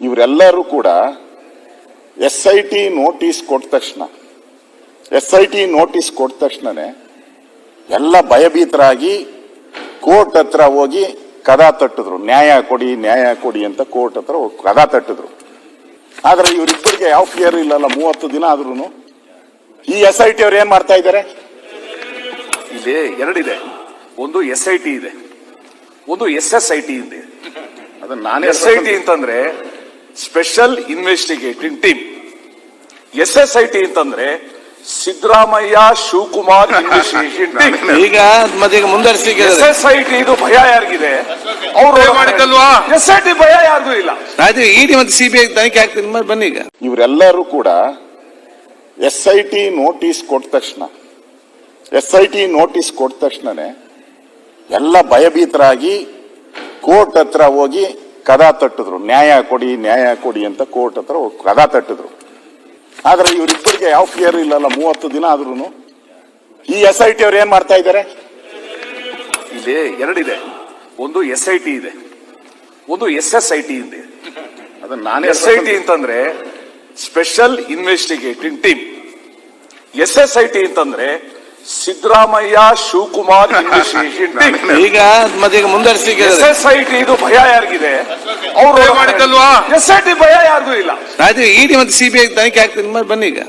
ಇವರೆಲ್ಲರೂ ಕೂಡ SIT notice ಕೊಟ್ಟ ತಕ್ಷಣನೇ ಎಲ್ಲ ಭಯಭೀತರಾಗಿ ಕೋರ್ಟ್ ಹತ್ರ ಹೋಗಿ ಕದ ತಟ್ಟಿದ್ರು. ನ್ಯಾಯ ಕೊಡಿ ಅಂತ ಕೋರ್ಟ್ ಹತ್ರ ಕದ ತಟ್ಟಿದ್ರು. ಆದ್ರೆ ಇವರಿಬ್ಬರಿಗೆ ಯಾವ ಕ್ಲಿಯರ್ ಇಲ್ಲಲ್ಲ. 30 ದಿನ ಆದ್ರೂ ಈ SIT ಅವ್ರು ಏನ್ ಮಾಡ್ತಾ ಇದ್ದಾರೆ? ಇಲ್ಲಿ ಎರಡಿದೆ. ಒಂದು SIT ಇದೆ, ಒಂದು SSIT ಇದೆ. ಅದನ್ನ ನಾನೇ SIT ಅಂತಂದ್ರೆ ಸ್ಪೆಷಲ್ ಇನ್ವೆಸ್ಟಿಗೇಟಿಂಗ್ ಟೀಮ್. SSIT ಅಂತಂದ್ರೆ ಸಿದ್ದರಾಮಯ್ಯ ಶಿವಕುಮಾರ್ ಇನ್ವೆಸ್ಟಿಗೇಷನ್ ಟೀಮ್. ಈಗ ಮುಂದರ್ಸಿಕೆ SSIT ಇದು ಭಯ ಯಾರಿಗಿದೆ? ಅವರು ಮಾಡಿದ್ದಲ್ವಾ? SIT ಭಯ ಯಾರಿಗೂ ಇಲ್ಲ. ಆಯ್ತು, ED ಮತ್ತು CBI ತನಿಖೆ ಆಗ್ತದೆ. ಬನ್ನಿ. ಈಗ ಇವರೆಲ್ಲರೂ ಕೂಡ SIT ನೋಟಿಸ್ ಕೊಟ್ಟ ತಕ್ಷಣನೇ ಎಲ್ಲ ಭಯಭೀತರಾಗಿ ಕೋರ್ಟ್ ಹತ್ರ ಹೋಗಿ ಕದ ತಟ್ಟಿದ್ರು. ನ್ಯಾಯ ಕೊಡಿ ಅಂತ ಕೋರ್ಟ್ ಹತ್ರ ಕದ ತಟ್ಟಿದ್ರು. ಆದ್ರೆ ಇವರಿಬ್ಬರಿಗೆ ಯಾವ ಕ್ಲಿಯರ್ ಇಲ್ಲಲ್ಲ. 30 ದಿನ ಆದ್ರೂ ಈ SIT ಅವ್ರು ಏನ್ ಮಾಡ್ತಾ ಇದ್ದಾರೆ? ಇಲ್ಲಿ ಎರಡಿದೆ. ಒಂದು SIT ಇದೆ, ಒಂದು SSIT ಇದೆ. ಅದನ್ನ ನಾನೇ SIT ಅಂತಂದ್ರೆ ಸ್ಪೆಷಲ್ ಇನ್ವೆಸ್ಟಿಗೇಟಿಂಗ್ ಟೀಮ್. SSIT ಅಂತಂದ್ರೆ ಸಿದ್ದರಾಮಯ್ಯ ಶಿವಕುಮಾರ್ ಇನ್ವೆಸ್ಟಿಗೇಷನ್ ಟೀಮ್. ಈಗ ಮುಂದರ್ಸಿಕೆ SSIT ಇದು ಭಯ ಯಾರಿಗಿದೆ? ಅವರು ಮಾಡಿದ್ದಲ್ವಾ? SIT ಭಯ ಯಾರಿಗೂ ಇಲ್ಲ. ಆಯ್ತು, ED ಮತ್ತು CBI ತನಿಖೆ ಆಗ್ತದೆ. ಬನ್ನಿ. ಈಗ